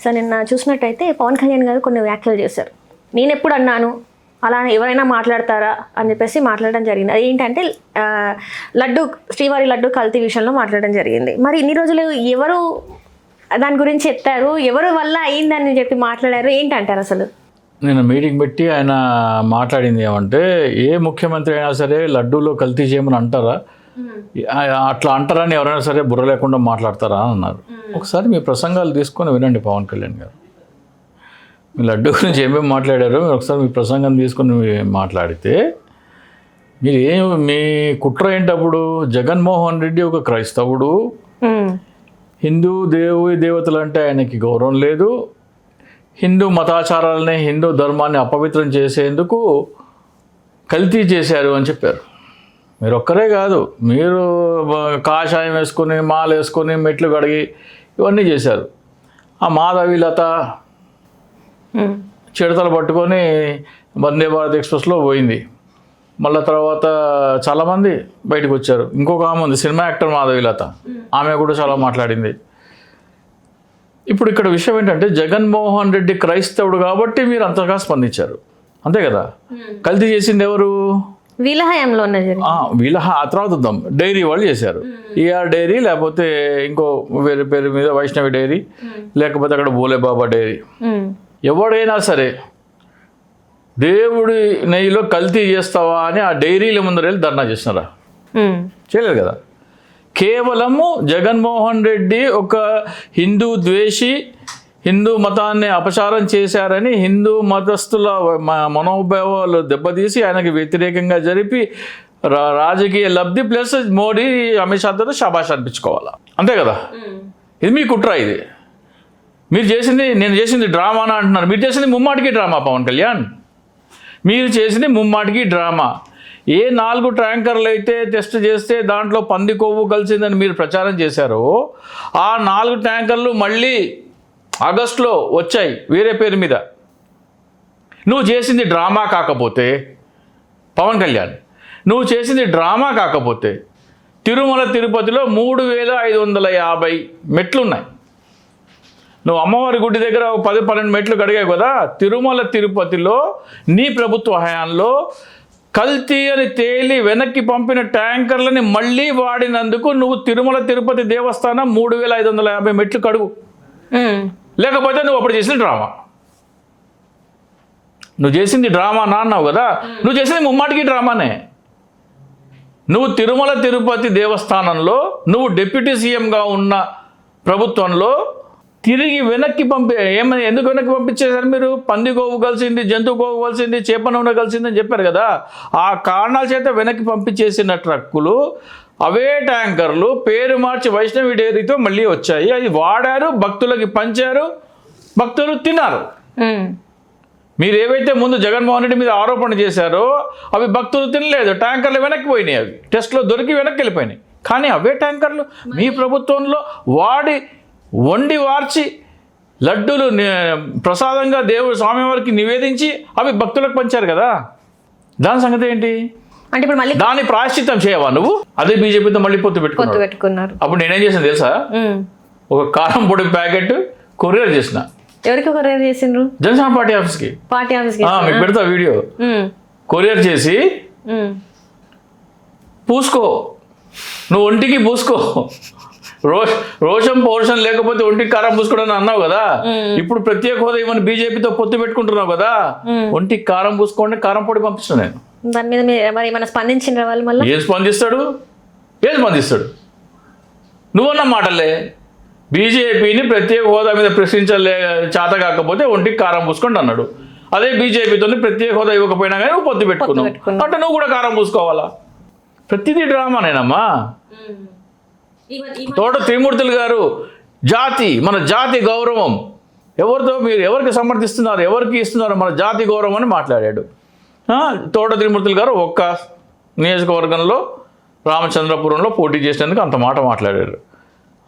So నిన్న చూసినట్టయితే పవన్ కళ్యాణ్ గారు కొన్ని వ్యాఖ్యలు చేశారు. నేను ఎప్పుడు అన్నాను అలా ఎవరైనా మాట్లాడతారా అని చెప్పేసి మాట్లాడడం జరిగింది. అది ఏంటంటే శ్రీవారి లడ్డు కల్తీ విషయంలో మాట్లాడడం జరిగింది. మరి ఇన్ని రోజులు ఎవరు దాని గురించి ఎత్తారు, ఎవరు వల్ల అయిందని చెప్పి మాట్లాడారు, ఏంటంటారు అసలు? నేను మీటింగ్ పెట్టి ఆయన మాట్లాడింది ఏమంటే, ఏ ముఖ్యమంత్రి అయినా సరే లడ్డూలో కల్తీ చేయమని అంటారా, అట్లా అంటారని ఎవరైనా సరే బుర్ర లేకుండా మాట్లాడతారా అని అన్నారు. ఒకసారి మీ ప్రసంగాలు తీసుకొని వినండి పవన్ కళ్యాణ్ గారు. మీ లడ్డు గురించి ఏమేమి మాట్లాడారో మీరు ఒకసారి మీ ప్రసంగం తీసుకొని మాట్లాడితే, మీ కుట్ర ఏంటప్పుడు? జగన్మోహన్ రెడ్డి ఒక క్రైస్తవుడు, హిందూ దేవతలు అంటే ఆయనకి గౌరవం లేదు, హిందూ మతాచారాలని హిందూ ధర్మాన్ని అపవిత్రం చేసేందుకు కల్తీ చేశారు అని చెప్పారు. మీరు ఒక్కరే కాదు, మీరు కాషాయం వేసుకొని మాల వేసుకొని మెట్లు కడిగి ఇవన్నీ చేశారు. ఆ మాధవీలత చిడతలు పట్టుకొని వందే భారత్ ఎక్స్ప్రెస్లో పోయింది. మళ్ళీ తర్వాత చాలామంది బయటకు వచ్చారు. ఇంకొక ఆమె ఉంది, సినిమా యాక్టర్ మాధవీలత, ఆమె కూడా చాలా మాట్లాడింది. ఇప్పుడు ఇక్కడ విషయం ఏంటంటే, జగన్మోహన్ రెడ్డి క్రైస్తవుడు కాబట్టి మీరు అంతగా స్పందించారు, అంతే కదా. కల్తీ చేసింది ఎవరు? వీళ్ళ హయాంలో ఆ తర్వాత వద్దాం. డైరీ వాళ్ళు చేశారు, ఈఆర్ డైరీ, లేకపోతే ఇంకో వేరే పేరు మీద వైష్ణవి డైరీ, లేకపోతే అక్కడ బోలేబాబా డైరీ. ఎవడైనా సరే దేవుడి నెయ్యిలో కల్తీ చేస్తావా అని ఆ డైరీల ముందర వెళ్ళి ధర్నా చేసినారా? చేయలేదు కదా. కేవలము జగన్మోహన్ రెడ్డి ఒక హిందూ ద్వేషి, హిందూ మతాన్ని అపచారం చేశారని హిందూ మతస్థుల మనోభావాలు దెబ్బతీసి ఆయనకి వ్యతిరేకంగా జరిపి రాజకీయ లబ్ధి ప్లస్ మోడీ అమిత్ షాతో షాబాష్ అనిపించుకోవాలా, అంతే కదా. ఇది మీ కుట్ర. ఇది మీరు చేసింది, నేను చేసింది డ్రామానా అంటున్నారు. మీరు చేసింది ముమ్మాటికి డ్రామా పవన్ కళ్యాణ్. మీరు చేసింది ముమ్మాటికి డ్రామా. ఏ 4 ట్యాంకర్లు అయితే టెస్ట్ చేస్తే దాంట్లో పంది కొవ్వు కలిసిందని మీరు ప్రచారం చేశారో, ఆ 4 ట్యాంకర్లు మళ్ళీ ఆగస్టులో వచ్చాయి వేరే పేరు మీద. నువ్వు చేసింది డ్రామా కాకపోతే పవన్ కళ్యాణ్, నువ్వు చేసింది డ్రామా కాకపోతే తిరుమల తిరుపతిలో 3550 మెట్లున్నాయి. నువ్వు అమ్మవారి గుడి దగ్గర 10-12 మెట్లు కడిగావు కదా. తిరుమల తిరుపతిలో నీ ప్రభుత్వ హయాంలో కల్తీ అని తేలి వెనక్కి పంపిన ట్యాంకర్లని మళ్ళీ వాడినందుకు నువ్వు తిరుమల తిరుపతి దేవస్థానం 3550 మెట్లు కడుగు, లేకపోతే నువ్వు అప్పుడు చేసిన డ్రామా. నువ్వు చేసింది డ్రామా అన్నావు కదా, నువ్వు చేసింది ముమ్మాటికి డ్రామానే. నువ్వు తిరుమల తిరుపతి దేవస్థానంలో నువ్వు డిప్యూటీ సీఎంగా ఉన్న ప్రభుత్వంలో తిరిగి వెనక్కి ఏమని ఎందుకు వెనక్కి పంపించేశారు మీరు? పంది గోవు కలిసింది, జంతువు గోవు కలిసింది, చేప నూనె కలిసింది అని చెప్పారు కదా. ఆ కారణాల చేత వెనక్కి పంపించేసిన ట్రక్కులు, అవే ట్యాంకర్లు పేరు మార్చి వైష్ణవి డైరీతో మళ్ళీ వచ్చాయి. అది వాడారు, భక్తులకి పంచారు, భక్తులు తిన్నారు. మీరు ఏవైతే ముందు జగన్మోహన్ రెడ్డి మీద ఆరోపణ చేశారో అవి భక్తులు తినలేదు, ట్యాంకర్లు వెనక్కి పోయినాయి. అవి టెస్ట్లో దొరికి వెనక్కి వెళ్ళిపోయినాయి. కానీ అవే ట్యాంకర్లు మీ ప్రభుత్వంలో వండి వార్చి లడ్డూలు ప్రసాదంగా దేవుడు స్వామివారికి నివేదించి అవి భక్తులకు పంచారు కదా. దాని సంగతి ఏంటి అంటే ఇప్పుడు మళ్ళీ దాన్ని ప్రాయశ్చిత్తం చేయవా నువ్వు? అదే బీజేపీతో మళ్ళీ పొత్తు పెట్టుకున్నారు. అప్పుడు నేనేం చేసాను తెలుసా? ఒక కారం పొడి ప్యాకెట్ కొరియర్ చేసిన. ఎవరికి కొరియర్ చేసిండ్రు? జనసేన పార్టీ ఆఫీస్కి. మీకు పెడతా వీడియో. కొరియర్ చేసి పూసుకో, నువ్వు ఒంటికి పూసుకో. రోషం పౌరుషం లేకపోతే ఒంటికి కారం పూసుకోవడం అన్నావు కదా. ఇప్పుడు ప్రత్యేక హోదా ఏమని బీజేపీతో పొత్తు పెట్టుకుంటున్నావు కదా, ఒంటికి కారం పూసుకోండి, కారం పొడి పంపిస్తాను నేను. దాని మీద మరి ఏమైనా స్పందించిన వాళ్ళు మళ్ళీ ఏం స్పందిస్తాడు? నువ్వన్న మాటలే. బీజేపీని ప్రత్యేక హోదా మీద ప్రశ్నించలే చేత కాకపోతే ఒంటికి కారం పూసుకోండి అన్నాడు. అదే బీజేపీతో ప్రత్యేక హోదా ఇవ్వకపోయినా కానీ నువ్వు పొత్తు పెట్టుకున్నావు అంటే నువ్వు కూడా కారం పూసుకోవాలా? ప్రతిదీ డ్రామానేనమ్మా. తోట త్రిమూర్తులు గారు మన జాతి గౌరవం మీరు ఎవరికి సమర్థిస్తున్నారు, ఎవరికి ఇస్తున్నారు మన జాతి గౌరవం అని మాట్లాడాడు. తోట త్రిమూర్తులు గారు ఒక్క నియోజకవర్గంలో రామచంద్రపురంలో పోటీ చేసినందుకు అంత మాట మాట్లాడారు.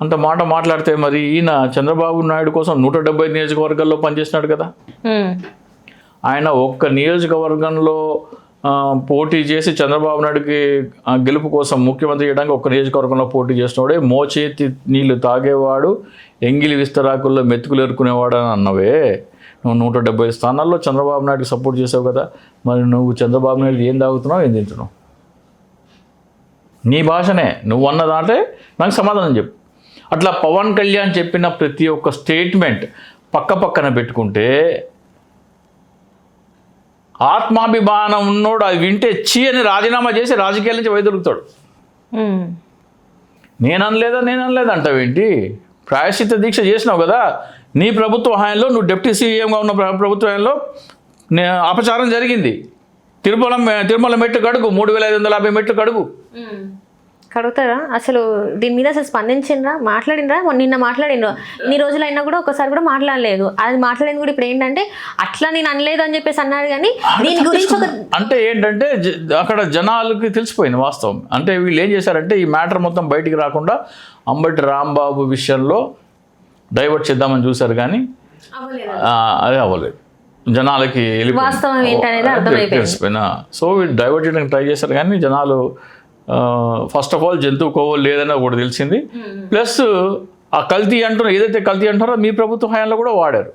అంత మాట మాట్లాడితే మరి ఈయన చంద్రబాబు నాయుడు కోసం 170 నియోజకవర్గాల్లో పనిచేసినాడు కదా. ఆయన ఒక్క నియోజకవర్గంలో పోటీ చేసి చంద్రబాబు నాయుడుకి గెలుపు కోసం ముఖ్యమంత్రి చేయడానికి ఒక నియోజకవర్గంలో పోటీ చేసినవాడే మోచేతి నీళ్లు తాగేవాడు ఎంగిలి విస్తరాకుల్లో మెతుకులు ఎరుకునేవాడు అని అన్నవే. నువ్వు 170 స్థానాల్లో చంద్రబాబు నాయుడుకి సపోర్ట్ చేసావు కదా, మరి నువ్వు చంద్రబాబు నాయుడు ఏం తాగుతున్నావు ఏం తింటున్నావు? నీ భాషనే నువ్వు అన్న దాంట్లో నాకు సమాధానం చెప్పు. అట్లా పవన్ కళ్యాణ్ చెప్పిన ప్రతి ఒక్క స్టేట్మెంట్ పక్కన పెట్టుకుంటే ఆత్మాభిమానం ఉన్నోడు అది వింటే చీ అని రాజీనామా చేసి రాజకీయాల నుంచి వైదొలుగుతాడు. నేననలేదు అంటావేంటి? ప్రాయశ్చిత్త దీక్ష చేసినావు కదా, నీ ప్రభుత్వ హయాంలో నువ్వు డిప్యూటీ సీఎంగా ఉన్న ప్రభుత్వ హయాంలో అపచారం జరిగింది. తిరుమల మెట్టు కడుగు, 3550 మెట్లు కడుగు. కడుగుతారా? అసలు దీని మీద అసలు స్పందించిండ్రా, మాట్లాడినరా? నిన్న మాట్లాడిండ్రు, ఇన్ని రోజులైనా కూడా ఒకసారి కూడా మాట్లాడలేదు. అది మాట్లాడింది కూడా ఇప్పుడు ఏంటంటే అట్లా నేను అనలేదు అని చెప్పేసి అన్నారు. కానీ దీని గురించి ఒక అంటే ఏంటంటే అక్కడ జనాలకి తెలిసిపోయింది వాస్తవం. అంటే వీళ్ళు ఏం చేశారంటే ఈ మ్యాటర్ మొత్తం బయటికి రాకుండా అంబటి రాంబాబు విషయంలో డైవర్ట్ చేద్దామని చూశారు, కానీ అదే అవ్వలేదు. జనాలకి వాస్తవం ఏంటనేది అర్థమైపోయింది. తెలిసిపోయినా సో వీళ్ళు డైవర్ట్ చేయడానికి ట్రై చేశారు, కానీ జనాలు ఫస్ట్ ఆఫ్ ఆల్ జంతువు కొవ్వు లేదని ఒకటి తెలిసింది. ప్లస్ ఆ కల్తీ అంటున్నారు, ఏదైతే కల్తీ అంటారో మీ ప్రభుత్వ హయాంలో కూడా వాడారు.